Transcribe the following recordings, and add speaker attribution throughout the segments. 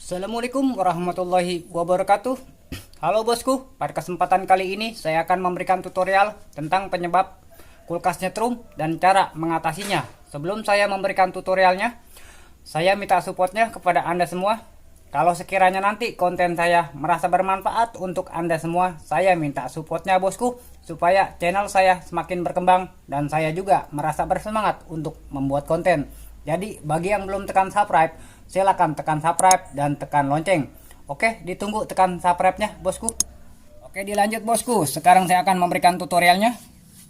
Speaker 1: Assalamualaikum warahmatullahi wabarakatuh. Halo bosku, pada kesempatan kali ini saya akan memberikan tutorial tentang penyebab kulkas nyetrum dan cara mengatasinya. Sebelum saya memberikan tutorialnya, saya minta supportnya kepada Anda semua. Kalau sekiranya nanti konten saya merasa bermanfaat untuk Anda semua, saya minta supportnya bosku, supaya channel saya semakin berkembang dan saya juga merasa bersemangat untuk membuat konten. Jadi bagi yang belum tekan subscribe, silakan tekan subscribe dan tekan lonceng. Oke, ditunggu tekan subscribe-nya bosku. Oke, dilanjut bosku. Sekarang saya akan memberikan tutorialnya.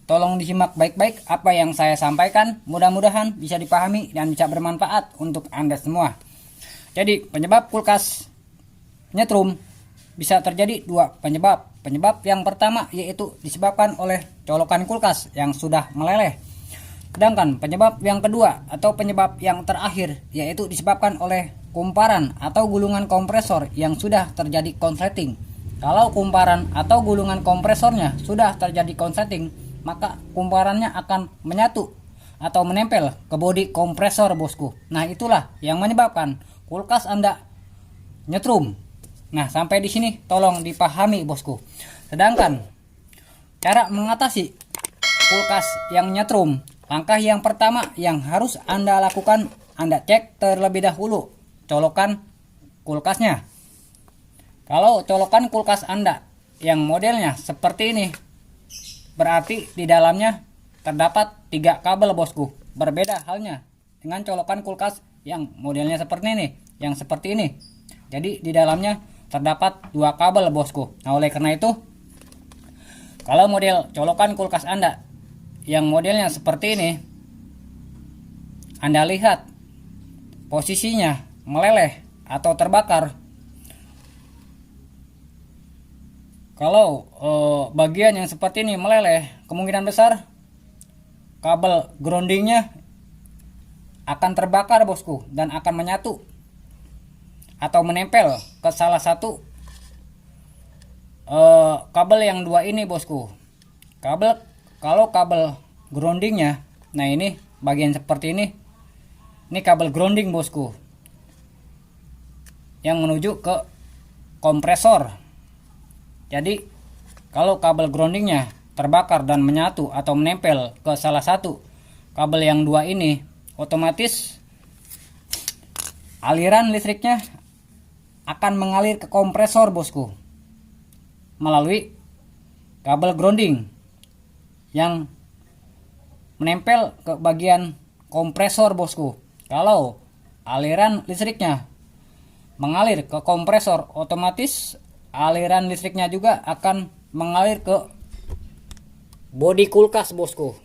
Speaker 1: Tolong disimak baik-baik apa yang saya sampaikan. Mudah-mudahan bisa dipahami dan bisa bermanfaat untuk Anda semua. Jadi penyebab kulkas nyetrum bisa terjadi dua penyebab. Penyebab yang pertama yaitu disebabkan oleh colokan kulkas yang sudah meleleh. Sedangkan penyebab yang kedua atau penyebab yang terakhir yaitu disebabkan oleh kumparan atau gulungan kompresor yang sudah terjadi konsleting. Kalau kumparan atau gulungan kompresornya sudah terjadi konsleting, maka kumparannya akan menyatu atau menempel ke bodi kompresor bosku. Nah, itulah yang menyebabkan kulkas Anda nyetrum. Nah, sampai di sini tolong dipahami bosku. Sedangkan cara mengatasi kulkas yang nyetrum, langkah yang pertama yang harus Anda lakukan, Anda cek terlebih dahulu colokan kulkasnya. Kalau colokan kulkas Anda yang modelnya seperti ini, berarti di dalamnya terdapat 3 kabel bosku. Berbeda halnya dengan colokan kulkas yang modelnya seperti ini, yang seperti ini. Jadi di dalamnya terdapat 2 kabel bosku. Nah, oleh karena itu, kalau model colokan kulkas Anda yang modelnya seperti ini, Anda lihat posisinya meleleh atau terbakar. Kalau bagian yang seperti ini meleleh, kemungkinan besar kabel groundingnya akan terbakar bosku dan akan menyatu atau menempel ke salah satu kabel yang 2 ini bosku. Kalau kabel groundingnya, nah ini bagian seperti ini kabel grounding bosku yang menuju ke kompresor. Jadi kalau kabel groundingnya terbakar dan menyatu atau menempel ke salah satu kabel yang 2 ini, otomatis aliran listriknya akan mengalir ke kompresor bosku melalui kabel grounding yang menempel ke bagian kompresor bosku. Kalau aliran listriknya mengalir ke kompresor, otomatis aliran listriknya juga akan mengalir ke bodi kulkas bosku.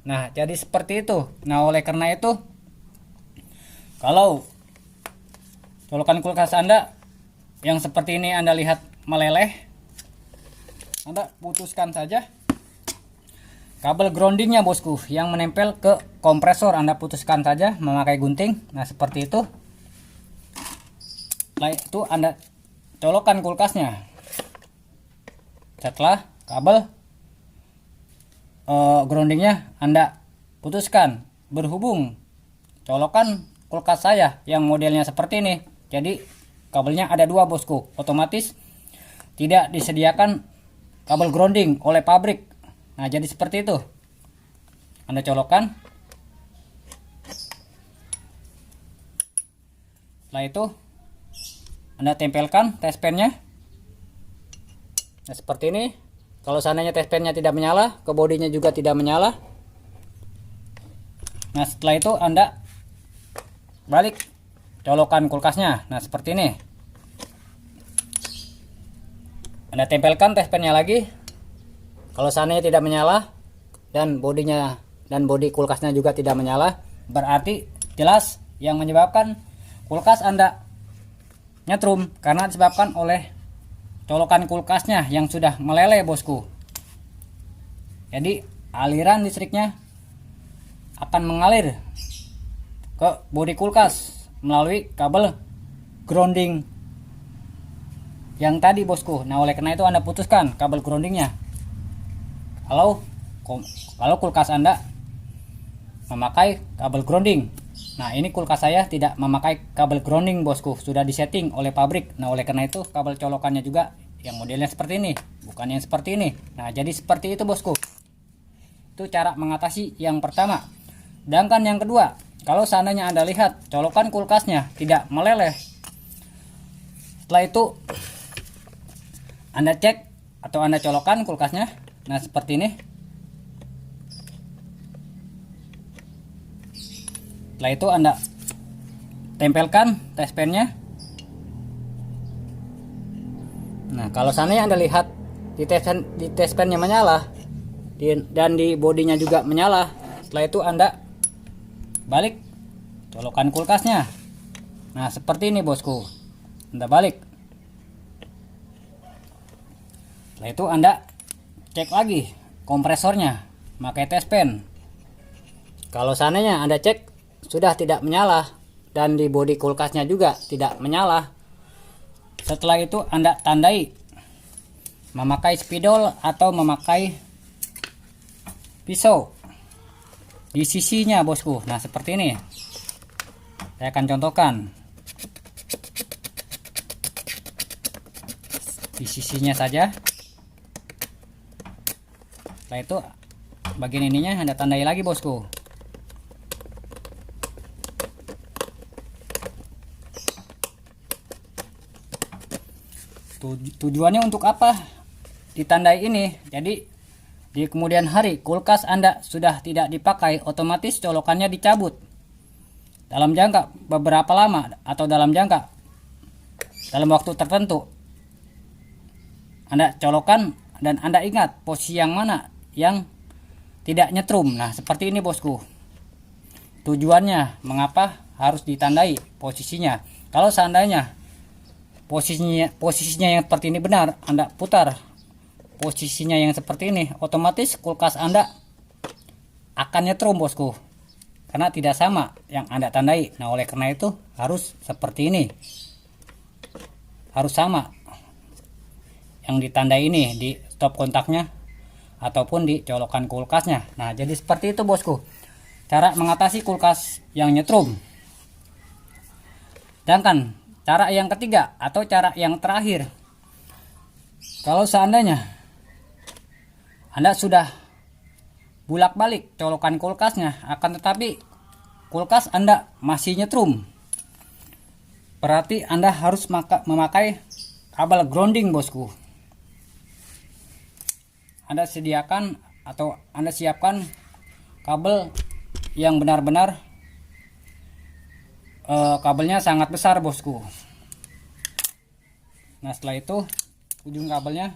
Speaker 1: Nah, jadi seperti itu. Nah, oleh karena itu, kalau colokan kulkas Anda yang seperti ini Anda lihat meleleh, Anda putuskan saja kabel groundingnya bosku yang menempel ke kompresor. Anda putuskan saja memakai gunting. Nah, seperti itu. Setelah itu Anda colokan kulkasnya. Setelah kabel groundingnya Anda putuskan, berhubung colokan kulkas saya yang modelnya seperti ini, jadi kabelnya ada 2 bosku, otomatis tidak disediakan kabel grounding oleh pabrik. Nah, jadi seperti itu. Anda colokan. Setelah itu Anda tempelkan test pennya. Nah, seperti ini. Kalau seandainya test pennya tidak menyala, ke bodinya juga tidak menyala. Nah, setelah itu Anda balik colokan kulkasnya. Nah, seperti ini. Anda tempelkan test pennya lagi. Kalau seandainya tidak menyala dan bodinya dan bodi kulkasnya juga tidak menyala, berarti jelas yang menyebabkan kulkas Anda nyetrum karena disebabkan oleh colokan kulkasnya yang sudah meleleh bosku. Jadi aliran listriknya akan mengalir ke bodi kulkas melalui kabel grounding yang tadi bosku. Nah, oleh karena itu Anda putuskan kabel groundingnya. Kalau kulkas Anda memakai kabel grounding. Nah, ini kulkas saya tidak memakai kabel grounding bosku, sudah disetting oleh pabrik. Nah, oleh karena itu kabel colokannya juga yang modelnya seperti ini, bukan yang seperti ini. Nah, jadi seperti itu bosku. Itu cara mengatasi yang pertama. Sedangkan yang kedua, kalau seandainya Anda lihat colokan kulkasnya tidak meleleh, setelah itu Anda cek atau Anda colokan kulkasnya. Nah, seperti ini. Setelah itu Anda tempelkan tespennya. Nah, kalau seandainya Anda lihat di tespennya menyala dan di bodinya juga menyala, setelah itu Anda balik colokan kulkasnya. Nah, seperti ini bosku. Anda balik. Setelah itu Anda cek lagi kompresornya pakai tespen. Kalau seandainya Anda cek sudah tidak menyala dan di bodi kulkasnya juga tidak menyala, setelah itu Anda tandai memakai spidol atau memakai pisau di sisinya bosku. Nah, seperti ini. Saya akan contohkan. Di sisinya saja. Setelah itu bagian ininya Anda tandai lagi bosku. Tujuannya untuk apa ditandai ini? Jadi di kemudian hari kulkas Anda sudah tidak dipakai, otomatis colokannya dicabut dalam jangka beberapa lama atau dalam waktu tertentu. Anda colokan dan Anda ingat posisi yang mana yang tidak nyetrum. Nah, seperti ini bosku. Tujuannya mengapa harus ditandai posisinya. Kalau seandainya posisinya yang seperti ini benar, Anda putar posisinya yang seperti ini, otomatis kulkas Anda akan nyetrum bosku, karena tidak sama yang Anda tandai. Nah, oleh karena itu harus seperti ini, harus sama yang ditandai ini di stop kontaknya ataupun di colokan kulkasnya. Nah, jadi seperti itu bosku cara mengatasi kulkas yang nyetrum. Sedangkan cara yang ketiga atau cara yang terakhir, kalau seandainya Anda sudah bulak-balik colokan kulkasnya, akan tetapi kulkas Anda masih nyetrum, berarti Anda harus memakai kabel grounding bosku. Anda sediakan atau Anda siapkan kabel yang benar-benar kabelnya sangat besar bosku. Nah, setelah itu ujung kabelnya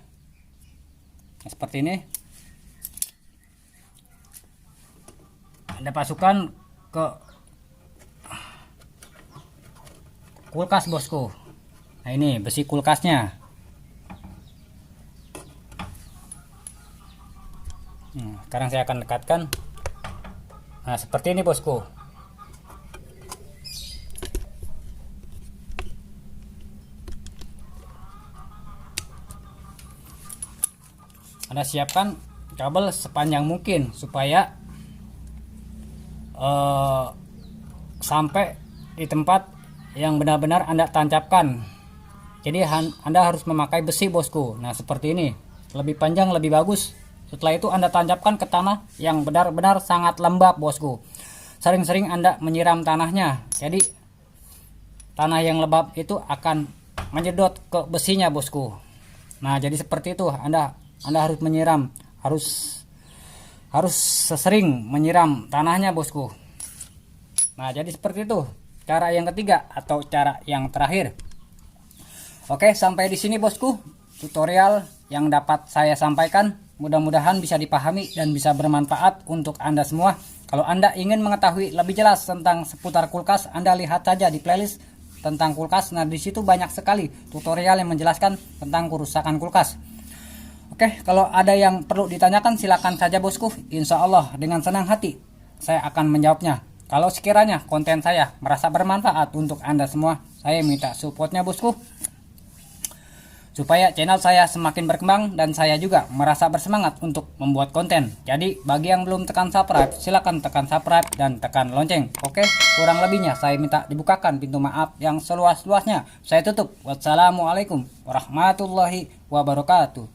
Speaker 1: seperti ini Anda pasukkan ke kulkas bosku. Nah, ini besi kulkasnya. Sekarang saya akan dekatkan. Nah, seperti ini bosku. Anda siapkan kabel sepanjang mungkin supaya sampai di tempat yang benar-benar Anda tancapkan. Jadi Anda harus memakai besi bosku. Nah, seperti ini, lebih panjang lebih bagus. Setelah itu Anda tancapkan ke tanah yang benar-benar sangat lembab bosku. Sering-sering Anda menyiram tanahnya, jadi tanah yang lembab itu akan menyedot ke besinya bosku. Nah, jadi seperti itu. Anda harus menyiram, harus sesering menyiram tanahnya bosku. Nah, jadi seperti itu cara yang ketiga atau cara yang terakhir. Oke, sampai di sini bosku tutorial yang dapat saya sampaikan. Mudah-mudahan bisa dipahami dan bisa bermanfaat untuk Anda semua. Kalau Anda ingin mengetahui lebih jelas tentang seputar kulkas, Anda lihat saja di playlist tentang kulkas. Nah, di situ banyak sekali tutorial yang menjelaskan tentang kerusakan kulkas. Oke, kalau ada yang perlu ditanyakan silakan saja bosku. Insya Allah dengan senang hati saya akan menjawabnya. Kalau sekiranya konten saya merasa bermanfaat untuk Anda semua, saya minta supportnya bosku. supaya channel saya semakin berkembang dan saya juga merasa bersemangat untuk membuat konten. Jadi bagi yang belum tekan subscribe, silahkan tekan subscribe dan tekan lonceng. Oke, kurang lebihnya saya minta dibukakan pintu maaf yang seluas-luasnya. Saya tutup. Wassalamualaikum warahmatullahi wabarakatuh.